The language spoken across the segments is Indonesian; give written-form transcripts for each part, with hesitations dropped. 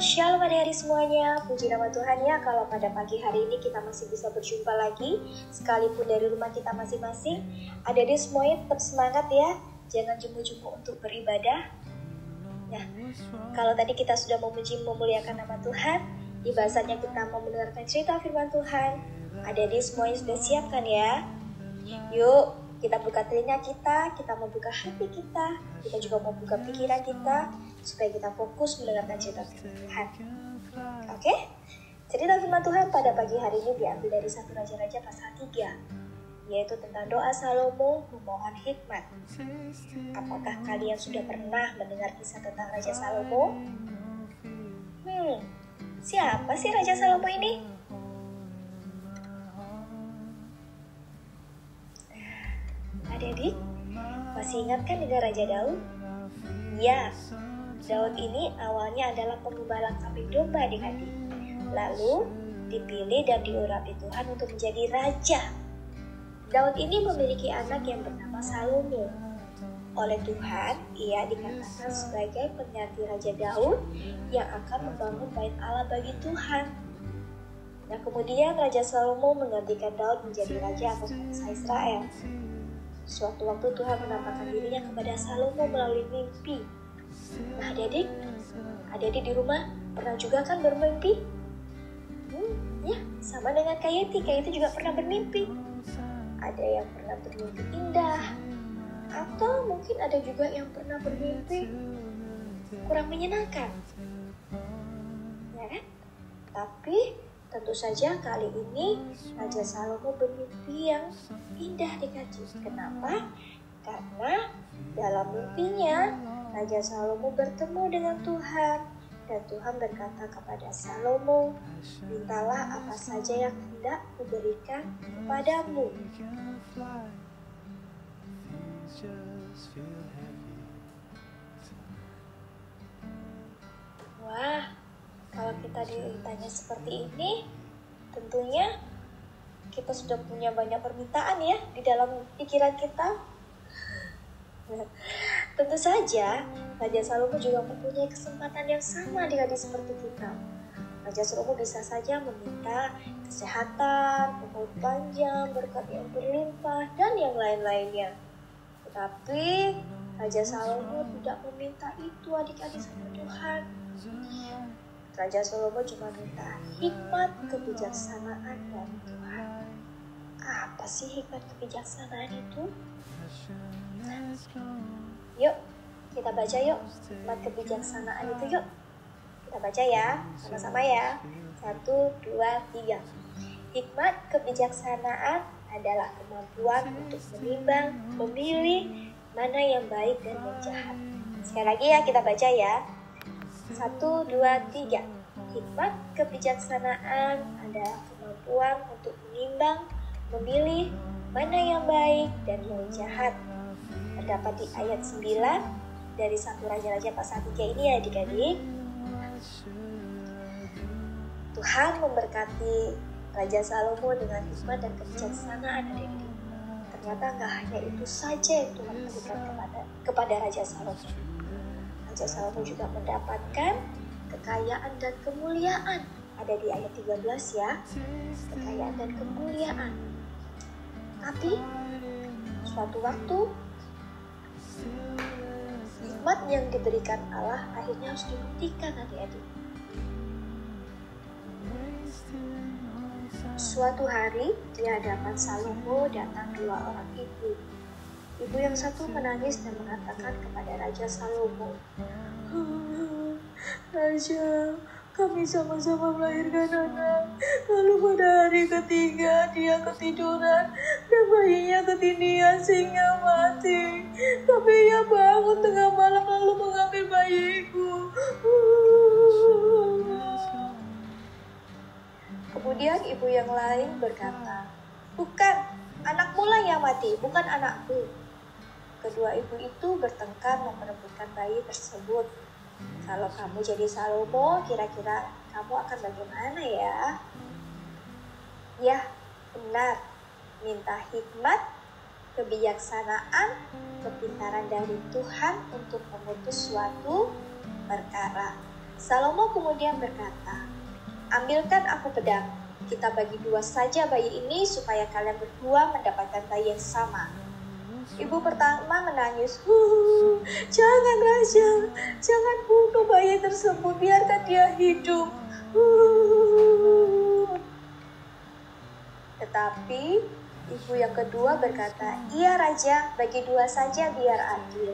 Shalom adik-adik semuanya, puji nama Tuhan ya kalau pada pagi hari ini kita masih bisa berjumpa lagi sekalipun dari rumah kita masing-masing. Adik-adik semuanya tetap semangat ya, jangan jemu-jemu untuk beribadah. Nah, kalau tadi kita sudah memuji memuliakan nama Tuhan, di bahasanya kita mau mendengarkan cerita firman Tuhan. Adik-adik semuanya sudah siap kan ya? Yuk, kita buka telinga kita membuka hati kita juga mau buka pikiran kita, supaya kita fokus mendengarkan cerita firman Tuhan. Oke? Cerita firman Tuhan pada pagi hari ini diambil dari 1 Raja-Raja pasal 3, yaitu tentang doa Salomo memohon hikmat. Apakah kalian sudah pernah mendengar kisah tentang Raja Salomo? Siapa sih Raja Salomo ini? Adik-adik, masih ingat kan dengan Raja Daud? Ya, Daud ini awalnya adalah pengembala kambing domba adik-adik. Lalu dipilih dan diurapi Tuhan untuk menjadi raja. Daud ini memiliki anak yang bernama Salomo. Oleh Tuhan, ia dikatakan sebagai pengganti Raja Daud yang akan membangun bait Allah bagi Tuhan. Nah, kemudian Raja Salomo menggantikan Daud menjadi raja atas bangsa Israel. Suatu waktu Tuhan menampakkan dirinya kepada Salomo melalui mimpi. Nah, adik-adik di rumah pernah juga kan bermimpi? Ya, sama dengan Kayeti juga pernah bermimpi. Ada yang pernah bermimpi indah, atau mungkin ada juga yang pernah bermimpi kurang menyenangkan. Ya kan? Tapi tentu saja kali ini Raja Salomo bermimpi yang indah adik-adik. Kenapa? Karena dalam mimpinya Raja Salomo bertemu dengan Tuhan, dan Tuhan berkata kepada Salomo, mintalah apa saja yang hendak kuberikan kepadamu. Wah, kalau kita ditanya seperti ini, tentunya kita sudah punya banyak permintaan ya di dalam pikiran kita. Tentu saja, Raja Salomo juga mempunyai kesempatan yang sama adik-adik seperti kita. Raja Salomo bisa saja meminta kesehatan, umur panjang, berkat yang berlimpah, dan yang lain-lainnya. Tetapi Raja Salomo tidak meminta itu adik-adik sama Tuhan. Raja Salomo cuma minta hikmat kebijaksanaan dari Tuhan. Apa sih hikmat kebijaksanaan itu? Yuk, kita baca yuk hikmat kebijaksanaan itu yuk. Kita baca ya, sama-sama ya. 1, 2, 3. Hikmat kebijaksanaan adalah kemampuan untuk menimbang, memilih mana yang baik dan yang jahat. Sekali lagi ya, kita baca ya. 1, 2, 3. Hikmat kebijaksanaan adalah kemampuan untuk menimbang, memilih mana yang baik dan yang jahat. Terdapat di ayat 9 dari 1 Raja-Raja pasal 3 ini ya adik-adik. Tuhan memberkati Raja Salomo dengan hikmat dan kebijaksanaan adik-adik. Ternyata gak hanya itu saja yang Tuhan berikan kepada Raja Salomo. Raja Salomo juga mendapatkan kekayaan dan kemuliaan. Ada di ayat 13 ya, kekayaan dan kemuliaan. Tapi suatu waktu hikmat yang diberikan Allah akhirnya harus dibuktikan adik-adik. Suatu hari di hadapan Salomo datang 2 orang ibu. Ibu yang satu menangis dan mengatakan kepada Raja Salomo, Raja, kami sama-sama melahirkan anak. Lalu pada hari ketiga dia ketiduran dan bayinya ketindihan sehingga mati. Tapi ia bangun tengah malam lalu mengambil bayiku. Kemudian ibu yang lain berkata, bukan, anakmu lah yang mati, bukan anakku. Kedua ibu itu bertengkar memperebutkan bayi tersebut. Kalau kamu jadi Salomo, kira-kira kamu akan bagaimana ya? Ya, benar. Minta hikmat, kebijaksanaan, kepintaran dari Tuhan untuk memutus suatu perkara. Salomo kemudian berkata, "Ambilkan aku pedang, kita bagi dua saja bayi ini supaya kalian berdua mendapatkan bayi yang sama." Ibu pertama menangis, "Jangan Raja, jangan bunuh bayi tersebut, biarkan dia hidup." Tetapi ibu yang kedua berkata, "Iya Raja, bagi dua saja biar adil."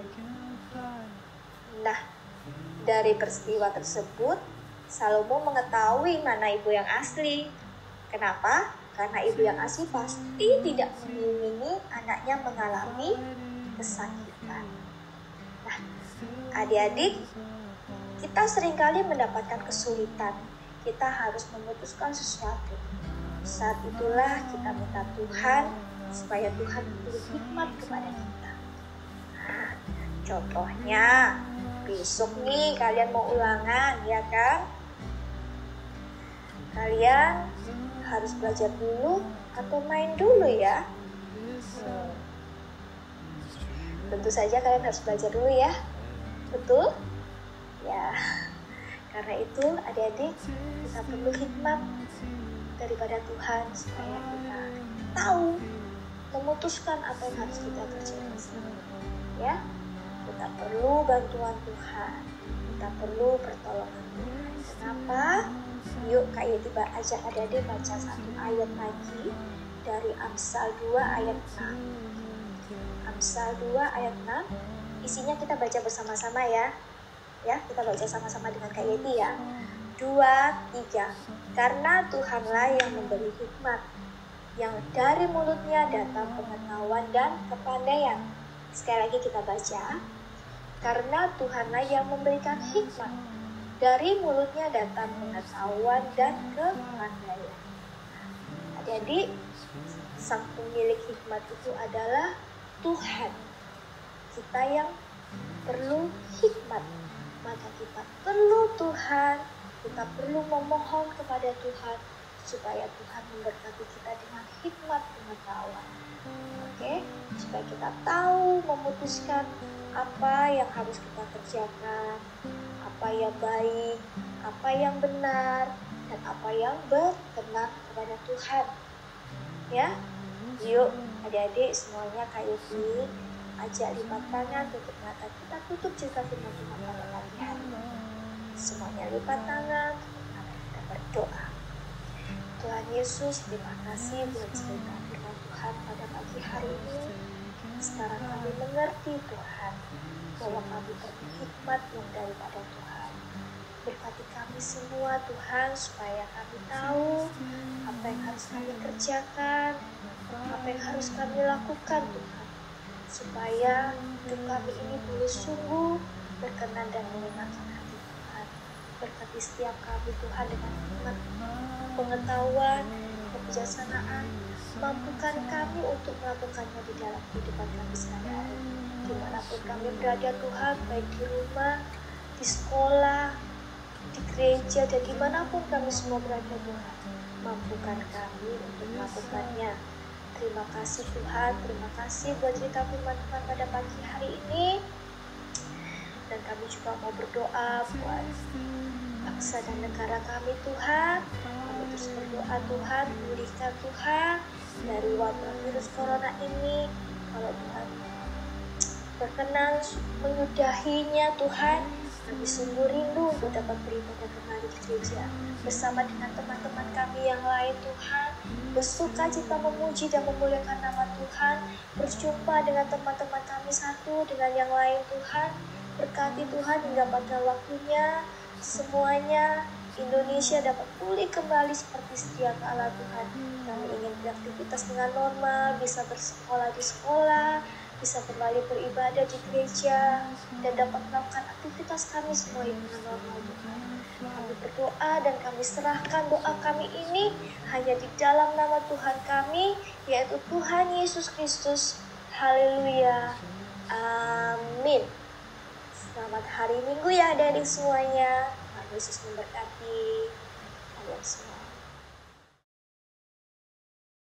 Nah, dari peristiwa tersebut, Salomo mengetahui mana ibu yang asli. Kenapa? Karena ibu yang asli pasti tidak menginginkan anaknya mengalami kesakitan. Nah, adik-adik, kita seringkali mendapatkan kesulitan. Kita harus memutuskan sesuatu. Saat itulah kita minta Tuhan supaya Tuhan memberi hikmat kepada kita. Nah, contohnya, besok nih kalian mau ulangan, ya kan? Kalian harus belajar dulu atau main dulu ya? Tentu saja kalian harus belajar dulu ya. Betul? Ya. Karena itu adik-adik, kita perlu hikmat daripada Tuhan supaya kita tahu memutuskan apa yang harus kita kerjakan. Ya. Kita perlu bantuan Tuhan. Kita perlu pertolongan Tuhan. Kenapa? Yuk Kak Yeti ajak adik-adik baca satu ayat lagi dari Amsal 2 ayat 6. Amsal 2 ayat 6. Isinya kita baca bersama-sama ya. Ya, kita baca sama-sama dengan Kak Yeti ya. 2, 3. Karena Tuhanlah yang memberi hikmat, yang dari mulutnya datang pengetahuan dan kepandaian. Sekali lagi kita baca. Karena Tuhanlah yang memberikan hikmat, dari mulutnya datang pengetahuan dan kepandaian. Adik-adik, sang pemilik hikmat itu adalah Tuhan. Kita yang perlu hikmat, maka kita perlu Tuhan, kita perlu memohon kepada Tuhan supaya Tuhan memberkati kita dengan hikmat pengetahuan. Oke, supaya kita tahu memutuskan apa yang harus kita kerjakan, apa yang baik, apa yang benar, dan apa yang berkenan kepada Tuhan. Ya, yuk adik-adik semuanya Kak Yeti ajak lipat tangan, tutup mata, kita tutup cerita firman Tuhan pada pagi hari. Semuanya lipat tangan, kita berdoa. Tuhan Yesus, terima kasih buat cerita firman Tuhan pada pagi hari ini. Sekarang kami mengerti Tuhan, bahwa kami perlu hikmat yang daripada Tuhan. Berkati kami semua Tuhan, supaya kami tahu apa yang harus kami kerjakan, apa yang harus kami lakukan Tuhan. Supaya hidup kami ini boleh sungguh berkenan dan menyenangkan hati Tuhan. Berkati setiap kami Tuhan dengan hikmat, pengetahuan, kebijaksanaan. Mampukan kami untuk melakukannya di dalam kehidupan kami sehari-hari. Dimanapun kami berada Tuhan, baik di rumah, di sekolah, di gereja, dan dimanapun kami semua berada Tuhan. Mampukan kami untuk melakukannya. Terima kasih Tuhan, terima kasih buat cerita firman Tuhan pada pagi hari ini. Dan kami juga mau berdoa buat bangsa dan negara kami Tuhan. Kami terus berdoa Tuhan, pulihkan Tuhan dari wabah virus corona ini. Kalau Tuhan berkenan menyudahinya Tuhan, kami sungguh rindu untuk dapat beribadah kembali di gereja bersama dengan teman-teman kami yang lain Tuhan, bersuka cita memuji dan memuliakan nama Tuhan, berjumpa dengan teman-teman kami satu dengan yang lain Tuhan. Berkati Tuhan hingga pada waktunya semuanya Indonesia dapat pulih kembali seperti sedia kala Tuhan. Kami ingin beraktivitas dengan normal, bisa bersekolah di sekolah, bisa kembali beribadah di gereja, dan dapat melakukan aktivitas kami semua dengan normal Tuhan. Kami berdoa dan kami serahkan doa kami ini hanya di dalam nama Tuhan kami, yaitu Tuhan Yesus Kristus. Haleluya. Amin. Selamat hari Minggu ya adik-adik semuanya. Tuhan Yesus memberkati kalian semua.